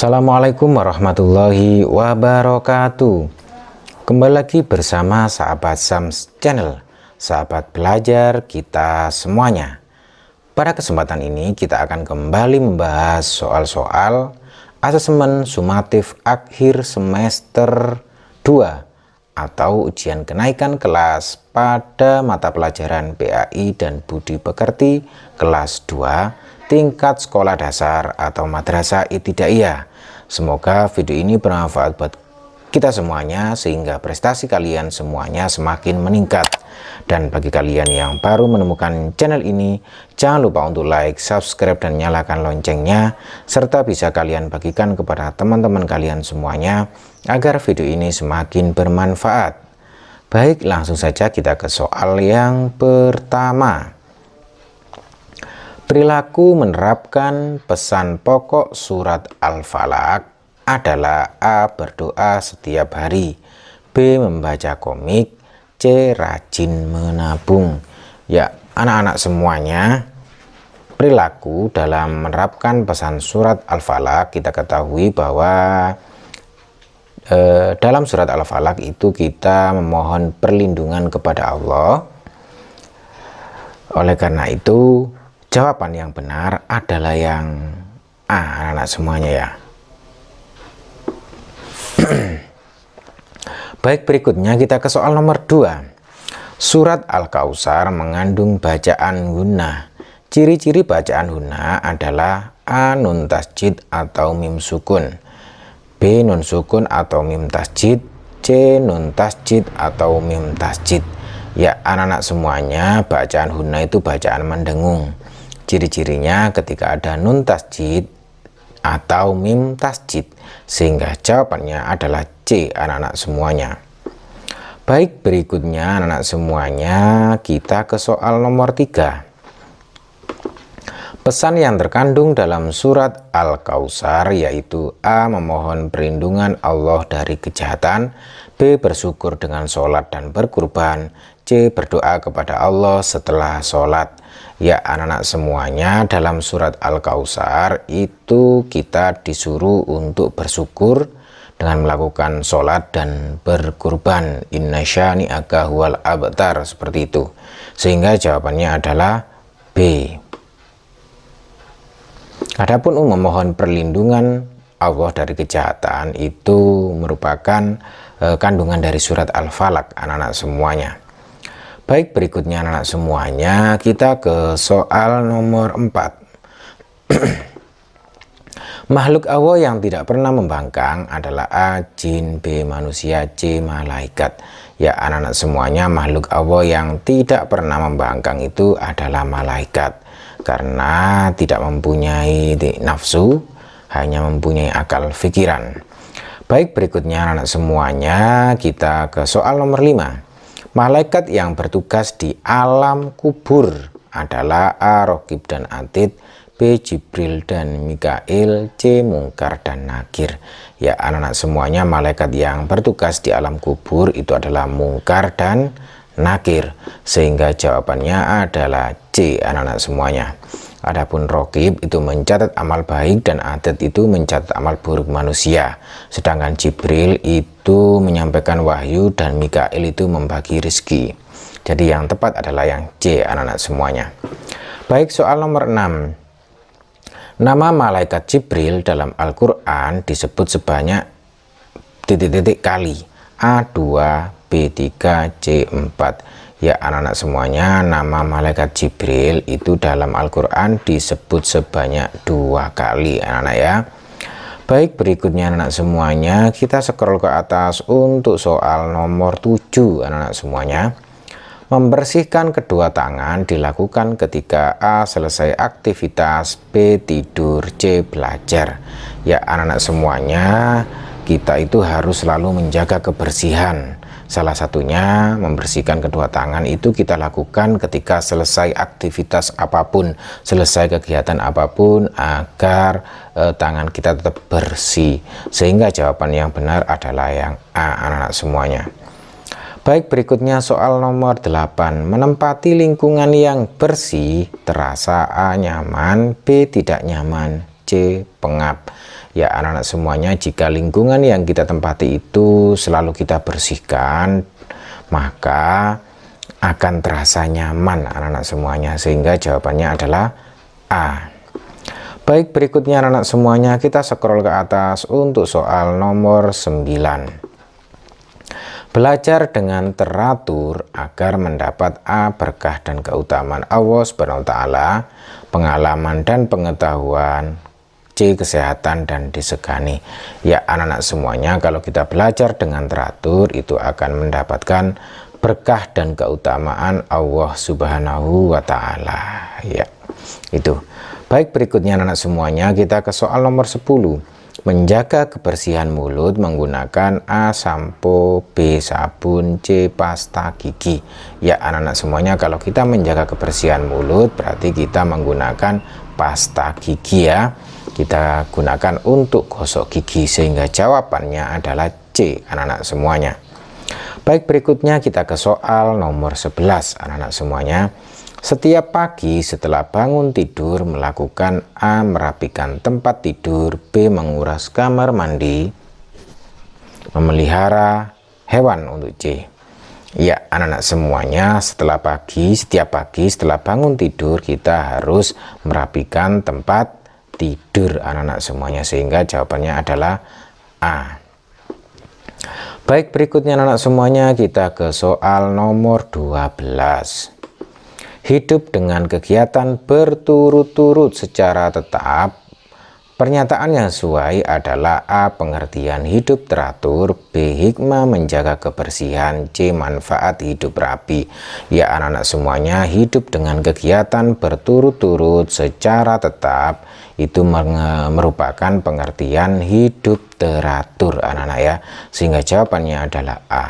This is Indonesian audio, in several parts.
Assalamualaikum warahmatullahi wabarakatuh. Kembali lagi bersama sahabat Sams Channel, sahabat belajar kita semuanya. Pada kesempatan ini kita akan kembali membahas soal-soal asesmen sumatif akhir semester 2 atau ujian kenaikan kelas pada mata pelajaran PAI dan Budi Pekerti kelas 2 tingkat sekolah dasar atau madrasah ibtidaiyah. Semoga video ini bermanfaat buat kita semuanya sehingga prestasi kalian semuanya semakin meningkat. Dan bagi kalian yang baru menemukan channel ini, jangan lupa untuk like, subscribe, dan nyalakan loncengnya, serta bisa kalian bagikan kepada teman-teman kalian semuanya agar video ini semakin bermanfaat. Baik, langsung saja kita ke soal yang pertama. Perilaku menerapkan pesan pokok surat Al-Falaq adalah A. Berdoa setiap hari, B. Membaca komik, C. Rajin menabung. Ya, anak-anak semuanya, perilaku dalam menerapkan pesan surat Al-Falaq kita ketahui bahwa dalam surat Al-Falaq itu kita memohon perlindungan kepada Allah. Oleh karena itu, jawaban yang benar adalah yang A, anak-anak semuanya ya. Baik, berikutnya kita ke soal nomor 2. Surat Al-Kautsar mengandung bacaan gunnah. Ciri-ciri bacaan gunnah adalah A. Nun tasjid atau mim sukun, B. Nun sukun atau mim tasjid, C. Nun tasjid atau mim tasjid. Ya, anak-anak semuanya, bacaan gunnah itu bacaan mendengung. Ciri-cirinya ketika ada nun tasjid atau mim tasjid, sehingga jawabannya adalah C, anak-anak semuanya. Baik, berikutnya anak-anak semuanya kita ke soal nomor 3. Pesan yang terkandung dalam surat Al-Kautsar yaitu A. Memohon perlindungan Allah dari kejahatan, B. Bersyukur dengan sholat dan berkurban, C. Berdoa kepada Allah setelah sholat. Ya, anak-anak semuanya, dalam surat Al-Kautsar itu kita disuruh untuk bersyukur dengan melakukan sholat dan berkurban. Inna syani'aka huwal abtar, seperti itu. Sehingga jawabannya adalah B. Adapun memohon perlindungan Allah dari kejahatan itu merupakan kandungan dari surat Al-Falaq, anak-anak semuanya. Baik, berikutnya anak-anak semuanya kita ke soal nomor 4. Makhluk Allah yang tidak pernah membangkang adalah A. Jin, B. Manusia, C. Malaikat. Ya, anak-anak semuanya, makhluk Allah yang tidak pernah membangkang itu adalah malaikat, karena tidak mempunyai nafsu, hanya mempunyai akal pikiran. Baik, berikutnya anak-anak semuanya kita ke soal nomor 5. Malaikat yang bertugas di alam kubur adalah A. Raqib dan Atid, B. Jibril dan Mikail, C. Mungkar dan Nakir. Ya, anak-anak semuanya, malaikat yang bertugas di alam kubur itu adalah Mungkar dan Nakir, sehingga jawabannya adalah C, anak-anak semuanya. Adapun Raqib itu mencatat amal baik dan Atid itu mencatat amal buruk manusia. Sedangkan Jibril itu menyampaikan wahyu dan Mikail itu membagi rezeki. Jadi yang tepat adalah yang C, anak-anak semuanya. Baik, soal nomor 6. Nama malaikat Jibril dalam Al-Quran disebut sebanyak titik-titik kali. A2, B3, C4. Ya, anak-anak semuanya, nama malaikat Jibril itu dalam Al-Quran disebut sebanyak 2 kali, anak-anak ya. Baik, berikutnya anak-anak semuanya kita scroll ke atas untuk soal nomor 7, anak-anak semuanya. Membersihkan kedua tangan dilakukan ketika A. Selesai aktivitas, B. Tidur, C. Belajar. Ya, anak-anak semuanya, kita itu harus selalu menjaga kebersihan. Salah satunya membersihkan kedua tangan itu kita lakukan ketika selesai aktivitas apapun, selesai kegiatan apapun, agar tangan kita tetap bersih. Sehingga jawaban yang benar adalah yang A, anak-anak semuanya. Baik, berikutnya soal nomor 8. Menempati lingkungan yang bersih terasa A. Nyaman, B. Tidak nyaman, C. Pengap. Ya anak-anak semuanya, jika lingkungan yang kita tempati itu selalu kita bersihkan, maka akan terasa nyaman anak-anak semuanya, sehingga jawabannya adalah A. Baik, berikutnya anak-anak semuanya, kita scroll ke atas untuk soal nomor 9. Belajar dengan teratur agar mendapat A, berkah dan keutamaan Allah Subhanahu wa taala, pengalaman dan pengetahuan, C, kesehatan dan disegani. Ya anak-anak semuanya, kalau kita belajar dengan teratur itu akan mendapatkan berkah dan keutamaan Allah Subhanahu wa taala. Ya, itu. Baik, berikutnya anak-anak semuanya, kita ke soal nomor 10. Menjaga kebersihan mulut menggunakan A, sampo, B, sabun, C, pasta gigi. Ya anak-anak semuanya, kalau kita menjaga kebersihan mulut berarti kita menggunakan pasta gigi ya. Kita gunakan untuk gosok gigi, sehingga jawabannya adalah C anak-anak semuanya. Baik, berikutnya kita ke soal nomor 11 anak-anak semuanya. Setiap pagi setelah bangun tidur melakukan A, merapikan tempat tidur, B, menguras kamar mandi, memelihara hewan untuk C. Ya anak-anak semuanya, setiap pagi setelah bangun tidur kita harus merapikan tempat tidur anak-anak semuanya, sehingga jawabannya adalah A. Baik, berikutnya anak-anak semuanya, kita ke soal nomor 12. Hidup dengan kegiatan berturut-turut secara tetap. Pernyataan yang sesuai adalah A, pengertian hidup teratur, B, hikmah menjaga kebersihan, C, manfaat hidup rapi. Ya anak-anak semuanya, hidup dengan kegiatan berturut-turut secara tetap itu merupakan pengertian hidup teratur anak-anak ya, sehingga jawabannya adalah A.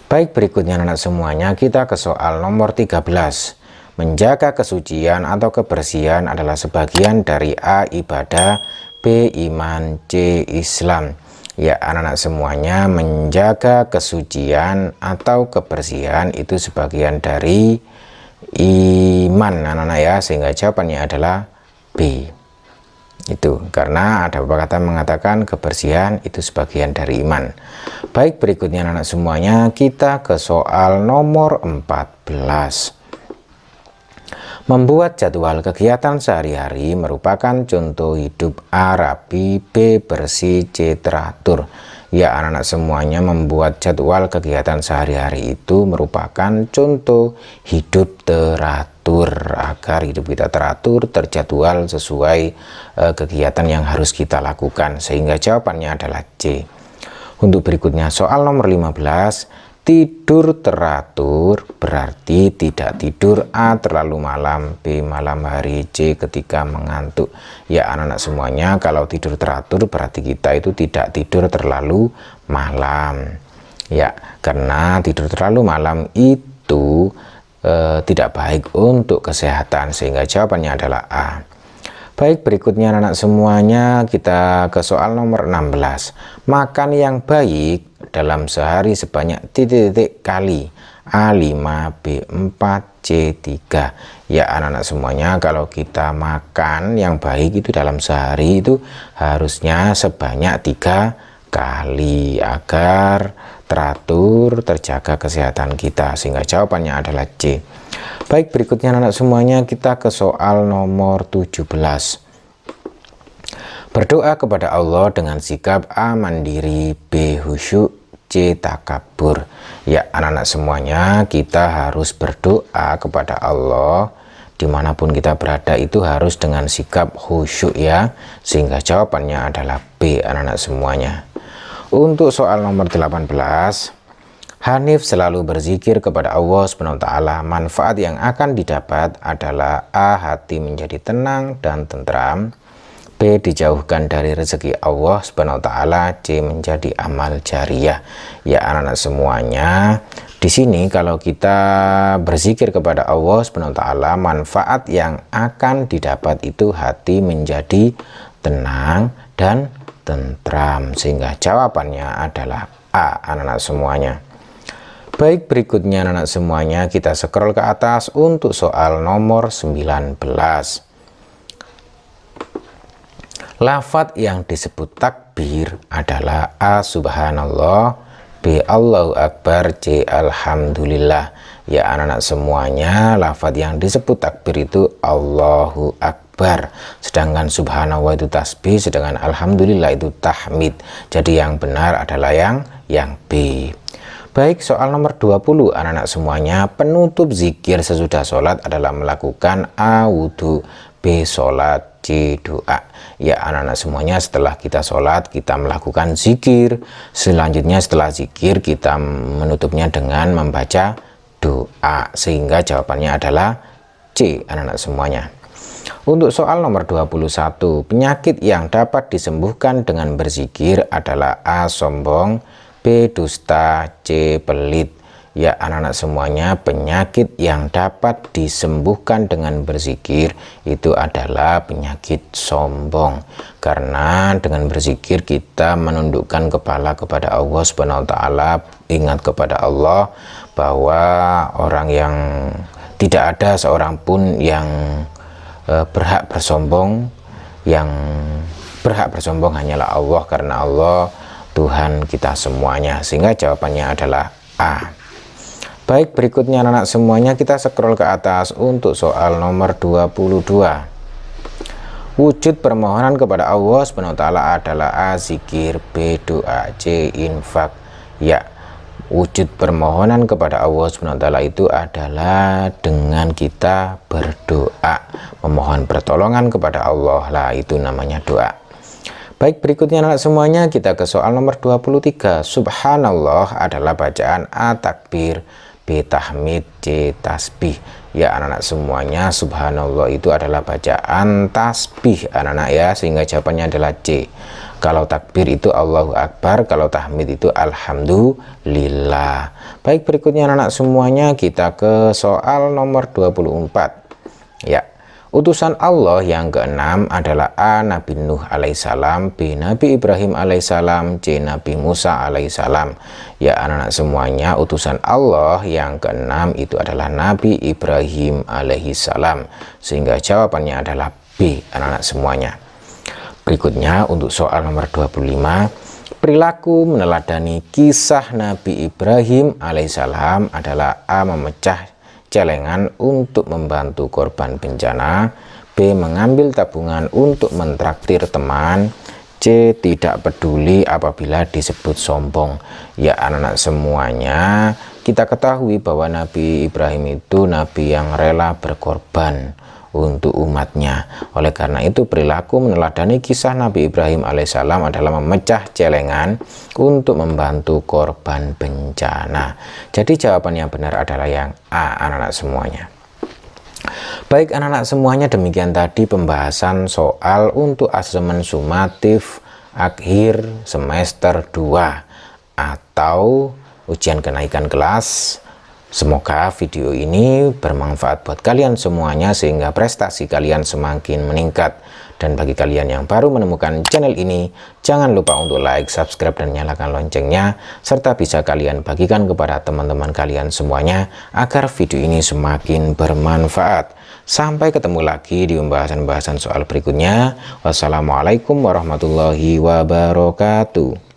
Baik, berikutnya anak-anak semuanya, kita ke soal nomor 13. Menjaga kesucian atau kebersihan adalah sebagian dari A, ibadah, B, iman, C, Islam. Ya anak-anak semuanya, menjaga kesucian atau kebersihan itu sebagian dari iman anak-anak ya, sehingga jawabannya adalah B. Itu karena ada pepatah mengatakan kebersihan itu sebagian dari iman. Baik, berikutnya anak-anak semuanya, kita ke soal nomor 14. Membuat jadwal kegiatan sehari-hari merupakan contoh hidup A, rapi, B, bersih, C, teratur. Ya anak-anak semuanya, membuat jadwal kegiatan sehari-hari itu merupakan contoh hidup teratur, agar hidup kita teratur, terjadwal sesuai kegiatan yang harus kita lakukan, sehingga jawabannya adalah C. Untuk berikutnya soal nomor 15. Tidur teratur berarti tidak tidur A, terlalu malam, B, malam hari, C, ketika mengantuk. Ya anak-anak semuanya, kalau tidur teratur berarti kita itu tidak tidur terlalu malam. Ya, karena tidur terlalu malam itu tidak baik untuk kesehatan, sehingga jawabannya adalah A. Baik, berikutnya anak-anak semuanya, kita ke soal nomor 16. Makan yang baik dalam sehari sebanyak titik-titik kali. A, 5, B, 4, C, 3. Ya anak-anak semuanya, kalau kita makan yang baik itu dalam sehari itu harusnya sebanyak 3 kali agar teratur, terjaga kesehatan kita, sehingga jawabannya adalah C. Baik, berikutnya anak-anak semuanya, kita ke soal nomor 17. Berdoa kepada Allah dengan sikap A, mandiri, B, khusyuk, C, takabur. Ya anak-anak semuanya, kita harus berdoa kepada Allah dimanapun kita berada itu harus dengan sikap khusyuk ya, sehingga jawabannya adalah B anak-anak semuanya. Untuk soal nomor 18, Hanif selalu berzikir kepada Allah SWT. Manfaat yang akan didapat adalah A, hati menjadi tenang dan tentram, B, dijauhkan dari rezeki Allah SWT, C, menjadi amal jariyah. Ya anak-anak semuanya, di sini kalau kita berzikir kepada Allah SWT, manfaat yang akan didapat itu hati menjadi tenang dan tentram, sehingga jawabannya adalah A anak-anak semuanya. Baik, berikutnya anak-anak semuanya, kita scroll ke atas untuk soal nomor 19. Lafadz yang disebut takbir adalah A subhanallah, B Allahu akbar, C alhamdulillah. Ya anak-anak semuanya, lafadz yang disebut takbir itu Allahu akbar, sedangkan subhanallah itu tasbih, sedangkan alhamdulillah itu tahmid. Jadi yang benar adalah yang B. Baik, soal nomor 20 anak-anak semuanya, penutup zikir sesudah sholat adalah melakukan A wudhu, B sholat, C doa. Ya anak-anak semuanya, setelah kita sholat kita melakukan zikir, selanjutnya setelah zikir kita menutupnya dengan membaca doa, sehingga jawabannya adalah C anak-anak semuanya. Untuk soal nomor 21, penyakit yang dapat disembuhkan dengan berzikir adalah A sombong, B dusta, C pelit. Ya anak-anak semuanya, penyakit yang dapat disembuhkan dengan berzikir itu adalah penyakit sombong, karena dengan berzikir kita menundukkan kepala kepada Allah Subhanahu wa taala, ingat kepada Allah bahwa orang yang tidak ada seorang pun yang berhak bersombong, yang berhak bersombong hanyalah Allah, karena Allah Tuhan kita semuanya, sehingga jawabannya adalah A. Baik, berikutnya anak-anak semuanya kita scroll ke atas untuk soal nomor 22. Wujud permohonan kepada Allah Subhanahu wa taala adalah A zikir, B doa, C infak. Ya, wujud permohonan kepada Allah Subhanahu wa taala itu adalah dengan kita berdoa, memohon pertolongan kepada Allah lah, itu namanya doa. Baik, berikutnya anak semuanya kita ke soal nomor 23. Subhanallah adalah bacaan A takbir, B tahmid, C tasbih. Ya anak-anak semuanya, subhanallah itu adalah bacaan tasbih anak-anak ya, sehingga jawabannya adalah C. Kalau takbir itu Allahu akbar, kalau tahmid itu alhamdulillah. Baik, berikutnya anak-anak semuanya kita ke soal nomor 24. Ya, utusan Allah yang keenam adalah A Nabi Nuh alaihissalam, B Nabi Ibrahim alaihissalam, C Nabi Musa alaihissalam. Ya anak-anak semuanya, utusan Allah yang keenam itu adalah Nabi Ibrahim alaihissalam, sehingga jawabannya adalah B anak-anak semuanya. Berikutnya untuk soal nomor 25, perilaku meneladani kisah Nabi Ibrahim alaihissalam adalah A memecah celengan untuk membantu korban bencana, B mengambil tabungan untuk mentraktir teman, C tidak peduli apabila disebut sombong. Ya anak-anak semuanya, kita ketahui bahwa Nabi Ibrahim itu nabi yang rela berkorban untuk umatnya. Oleh karena itu perilaku meneladani kisah Nabi Ibrahim alaihissalam adalah memecah celengan untuk membantu korban bencana. Jadi jawaban yang benar adalah yang A anak-anak semuanya. Baik anak-anak semuanya, demikian tadi pembahasan soal untuk asesmen sumatif akhir semester 2 atau ujian kenaikan kelas. Semoga video ini bermanfaat buat kalian semuanya sehingga prestasi kalian semakin meningkat. Dan bagi kalian yang baru menemukan channel ini, jangan lupa untuk like, subscribe, dan nyalakan loncengnya, serta bisa kalian bagikan kepada teman-teman kalian semuanya agar video ini semakin bermanfaat. Sampai ketemu lagi di pembahasan-pembahasan soal berikutnya. Wassalamualaikum warahmatullahi wabarakatuh.